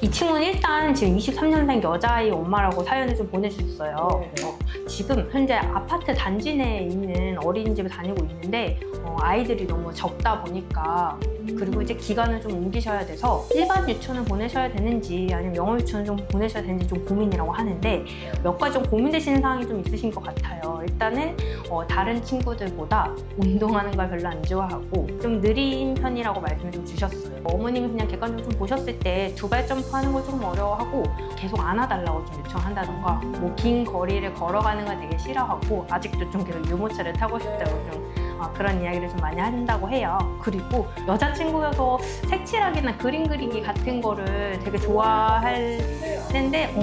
이 친구는 일단 지금 23년생 여자아이 엄마라고 사연을 좀 보내주셨어요. 지금 현재 아파트 단지 내에 있는 어린이집을 다니고 있는데 아이들이 너무 적다 보니까 그리고 이제 기간을 좀 옮기셔야 돼서 일반 유치원을 보내셔야 되는지 아니면 영어 유치원 좀 보내셔야 되는지 좀 고민이라고 하는데 몇 가지 좀 고민되시는 사항이 좀 있으신 것 같아요. 일단은 다른 친구들보다 운동하는 걸 별로 안 좋아하고 좀 느린 편이라고 말씀을 좀 주셨어요. 어머님이 그냥 객관적으로 좀 보셨을 때 두 발 점프하는 걸 조금 어려워하고 계속 안아달라고 좀 요청한다던가 뭐 긴 거리를 걸어가는 걸 되게 싫어하고 아직도 좀 계속 유모차를 타고 싶다고 좀 그런 이야기를 좀 많이 한다고 해요. 그리고 여자친구여서 색칠하기나 그림 그리기 같은 거를 되게 좋아하는데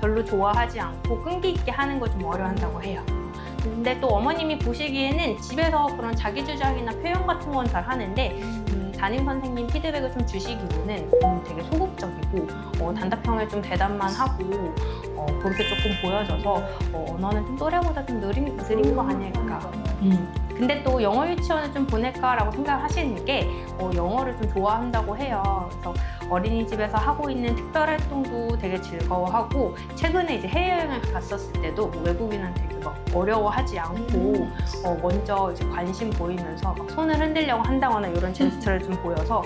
별로 좋아하지 않고 끈기 있게 하는 걸 좀 어려워한다고 해요. 근데 또 어머님이 보시기에는 집에서 그런 자기 주장이나 표현 같은 건 잘 하는데 담임 선생님 피드백을 좀 주시기로는 되게 소극적이고 단답형을 좀 대답만 하고 그렇게 조금 보여져서 언어는 좀 또래보다 좀 느린 거 아닐까. 근데 또 영어 유치원을 좀 보낼까라고 생각하시는 게 영어를 좀 좋아한다고 해요. 그래서 어린이집에서 하고 있는 특별 활동도 되게 즐거워하고 최근에 이제 해외여행을 갔었을 때도 외국인한테 막 어려워하지 않고 먼저 이제 관심 보이면서 막 손을 흔들려고 한다거나 이런 제스처를 좀 보여서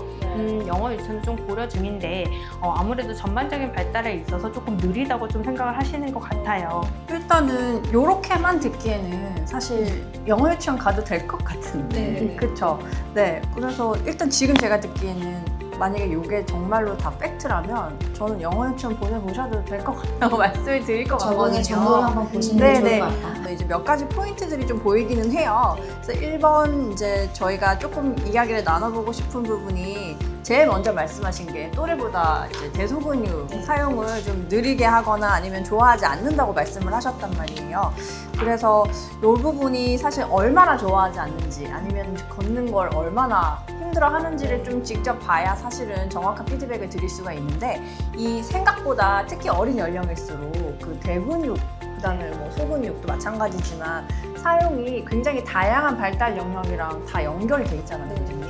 영어 유치원을 좀 고려 중인데 아무래도 전반적인 발달에 있어서 조금 느리다고 좀 생각을 하시는 것 같아요. 일단은 이렇게만 듣기에는 사실 영어 유치원 가도 될 것 같은데 그쵸? 네, 그래서 일단 지금 제가 듣기에는 만약에 이게 정말로 다 팩트라면 저는 영어 유치원 보내보셔도 될 것 같다고 말씀을 드릴 것 같거든요. 저번에 정보를 한번 보시는 게 좋을 것 같아요. 이제 몇 가지 포인트들이 좀 보이기는 해요. 그래서 1번 이제 저희가 조금 이야기를 나눠보고 싶은 부분이 제일 먼저 말씀하신 게 또래보다 이제 대소근육 사용을 좀 느리게 하거나 아니면 좋아하지 않는다고 말씀을 하셨단 말이에요. 그래서 이 부분이 사실 얼마나 좋아하지 않는지 아니면 걷는 걸 얼마나 힘들어 하는지를 좀 직접 봐야 사실은 정확한 피드백을 드릴 수가 있는데 이 생각보다 특히 어린 연령일수록 그 대근육 그다음에 뭐 소근육도 마찬가지지만 사용이 굉장히 다양한 발달 영역이랑 다 연결이 돼 있잖아요, 선생님.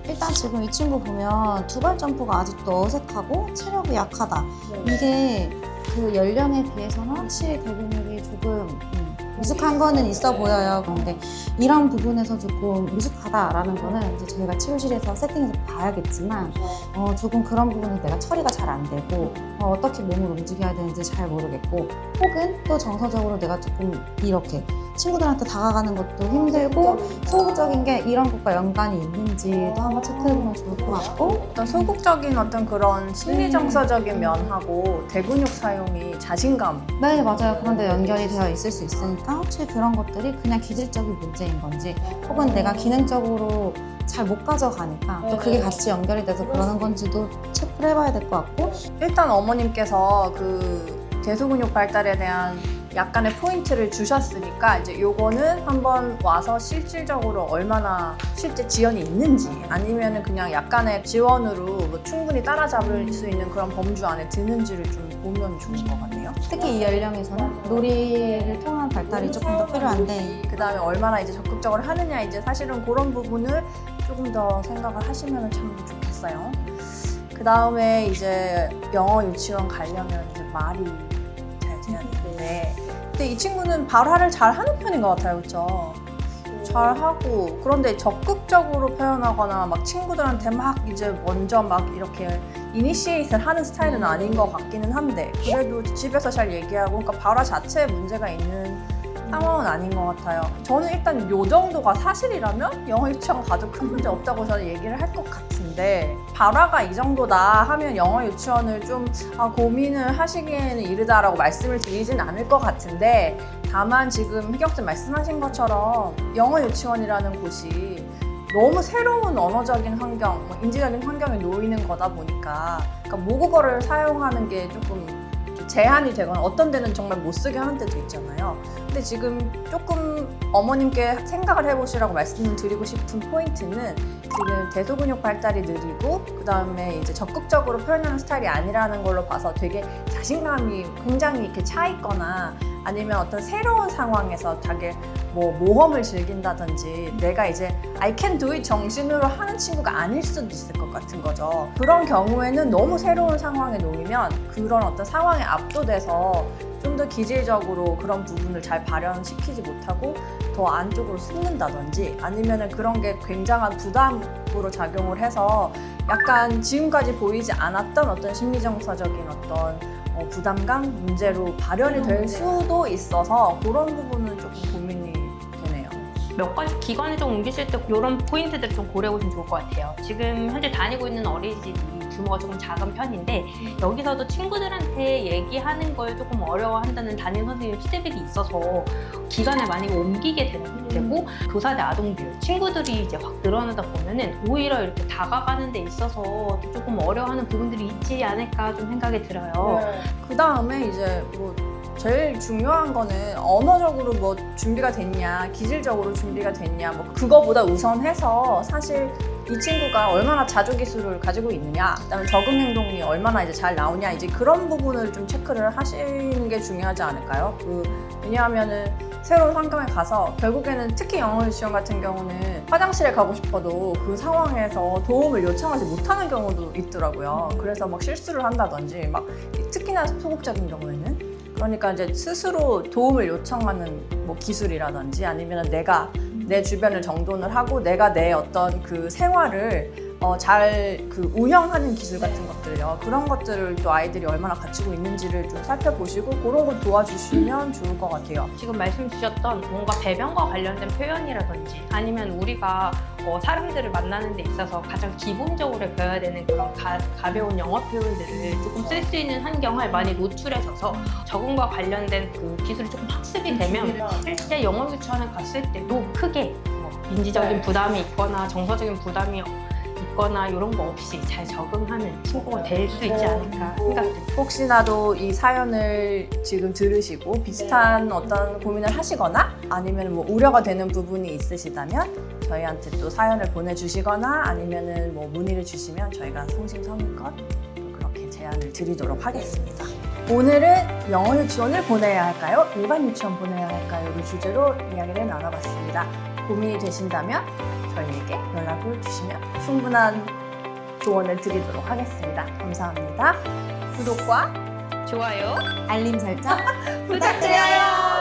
일단 지금 이 친구 보면 두 발 점프가 아직도 어색하고 체력이 약하다. 이게 그 연령에 비해서는 확실히 대근육이 조금 미숙한 거는 있어 보여요. 그런데 이런 부분에서 조금 미숙하다라는 거는 이제 저희가 치료실에서 세팅해서 봐야겠지만 조금 그런 부분은 내가 처리가 잘 안 되고 어떻게 몸을 움직여야 되는지 잘 모르겠고 혹은 또 정서적으로 내가 조금 이렇게 친구들한테 다가가는 것도 힘들고 소극적인 게 이런 것과 연관이 있는지도 한번 체크해보면 좋을 것 같고 어떤 소극적인 어떤 그런 심리정서적인 면하고 대근육 사용이 자신감 네 맞아요. 그런데 연결이 되어 있을 수 있으니까 혹시 그런 것들이 그냥 기질적인 문제인 건지 혹은 내가 기능적으로 잘 못 가져가니까 또 그게 같이 연결이 돼서 그러는 건지도 체크를 해봐야 될 것 같고 일단 어머님께서 그 대소근육 발달에 대한 약간의 포인트를 주셨으니까 이제 요거는 한번 와서 실질적으로 얼마나 실제 지연이 있는지 아니면은 그냥 약간의 지원으로 뭐 충분히 따라잡을 수 있는 그런 범주 안에 드는지를 좀 보면 좋을 것 같네요. 특히 이 연령에서는 놀이를 통한 발달이 조금 더 필요한데 그 다음에 얼마나 이제 적극적으로 하느냐 이제 사실은 그런 부분을 조금 더 생각을 하시면 참 좋겠어요. 그 다음에 이제 영어 유치원 가려면 이제 말이 잘 돼야 되는데 근데 이 친구는 발화를 잘 하는 편인 것 같아요, 그렇죠? 잘 하고 그런데 적극적으로 표현하거나 막 친구들한테 막 이제 먼저 막 이렇게 이니시에이트를 하는 스타일은 아닌 것 같기는 한데 그래도 집에서 잘 얘기하고 그러니까 발화 자체에 문제가 있는 상황은 아닌 것 같아요. 저는 일단 요 정도가 사실이라면 영어 유치원 가도 큰 문제 없다고 저는 얘기를 할 것 같은데 발화가 이 정도다 하면 영어 유치원을 좀 고민을 하시기에는 이르다라고 말씀을 드리진 않을 것 같은데 다만 지금 휘격쌤 말씀하신 것처럼 영어 유치원이라는 곳이 너무 새로운 언어적인 환경, 인지적인 환경에 놓이는 거다 보니까 그러니까 모국어를 사용하는 게 조금 제한이 되거나 어떤 데는 정말 못 쓰게 하는 데도 있잖아요. 근데 지금 조금 어머님께 생각을 해보시라고 말씀을 드리고 싶은 포인트는 지금 대소근육 발달이 느리고 그 다음에 이제 적극적으로 표현하는 스타일이 아니라는 걸로 봐서 되게 자신감이 굉장히 이렇게 차 있거나 아니면 어떤 새로운 상황에서 자기 뭐 모험을 즐긴다든지 내가 이제 I can do it 정신으로 하는 친구가 아닐 수도 있을 것 같은 거죠. 그런 경우에는 너무 새로운 상황에 놓이면 그런 어떤 상황에 압도돼서 좀 더 기질적으로 그런 부분을 잘 발현시키지 못하고 더 안쪽으로 숨는다든지 아니면은 그런 게 굉장한 부담으로 작용을 해서 약간 지금까지 보이지 않았던 어떤 심리정서적인 어떤 부담감 문제로 발현이 될 수도 있어서 그런 부분은 조금 고민이 되네요. 몇 가지 기관을 좀 옮기실 때 이런 포인트들을 좀 고려해 보시면 좋을 것 같아요. 지금 현재 다니고 있는 어린이집이 규모가 조금 작은 편인데 여기서도 친구들한테 얘기하는 걸 조금 어려워한다는 담임 선생님 피드백이 있어서 기관을 많이 옮기게 되고 교사대 아동교육 친구들이 이제 확 늘어나다 보면은 오히려 이렇게 다가가는 데 있어서 조금 어려워하는 부분들이 있지 않을까 좀 생각이 들어요. 그 다음에 이제 뭐 제일 중요한 거는 언어적으로 뭐 준비가 됐냐, 기질적으로 준비가 됐냐, 뭐 그거보다 우선해서 사실 이 친구가 얼마나 자조 기술을 가지고 있느냐, 그다음에 적응 행동이 얼마나 이제 잘 나오냐, 이제 그런 부분을 좀 체크를 하시는 게 중요하지 않을까요? 왜냐하면은 새로운 환경에 가서 결국에는 특히 영어 유치원 같은 경우는 화장실에 가고 싶어도 그 상황에서 도움을 요청하지 못하는 경우도 있더라고요. 그래서 막 실수를 한다든지 막 특히나 소극적인 경우에는 그러니까 이제 스스로 도움을 요청하는 뭐 기술이라든지 아니면 내가 내 주변을 정돈을 하고 내가 내 어떤 그 생활을 잘 그 운영하는 기술 같은 것들요. 그런 것들을 또 아이들이 얼마나 갖추고 있는지를 좀 살펴보시고 그런 걸 도와주시면 좋을 것 같아요. 지금 말씀 주셨던 뭔가 배변과 관련된 표현이라든지 아니면 우리가 사람들을 만나는 데 있어서 가장 기본적으로 배워야 되는 그런 가벼운 영어 표현들을 조금 쓸 수 있는 환경을 많이 노출해줘서 적응과 관련된 그 기술이 조금 학습이 되면 실제 영어 유치원에 갔을 때도 크게 인지적인 부담이 있거나 정서적인 부담이 있거나 이런 거 없이 잘 적응하는 친구가 될 수 있지 않을까 생각됩니다. 혹시나도 이 사연을 지금 들으시고 비슷한 어떤 고민을 하시거나 아니면 뭐 우려가 되는 부분이 있으시다면 저희한테 또 사연을 보내주시거나 아니면은 뭐 문의를 주시면 저희가 성심성의껏 그렇게 제안을 드리도록 하겠습니다. 오늘은 영어 유치원을 보내야 할까요? 일반 유치원 보내야 할까요?를 주제로 이야기를 나눠봤습니다. 고민이 되신다면 저희에게 연락을 주시면 충분한 조언을 드리도록 하겠습니다. 감사합니다. 구독과 좋아요, 알림 설정 부탁드려요.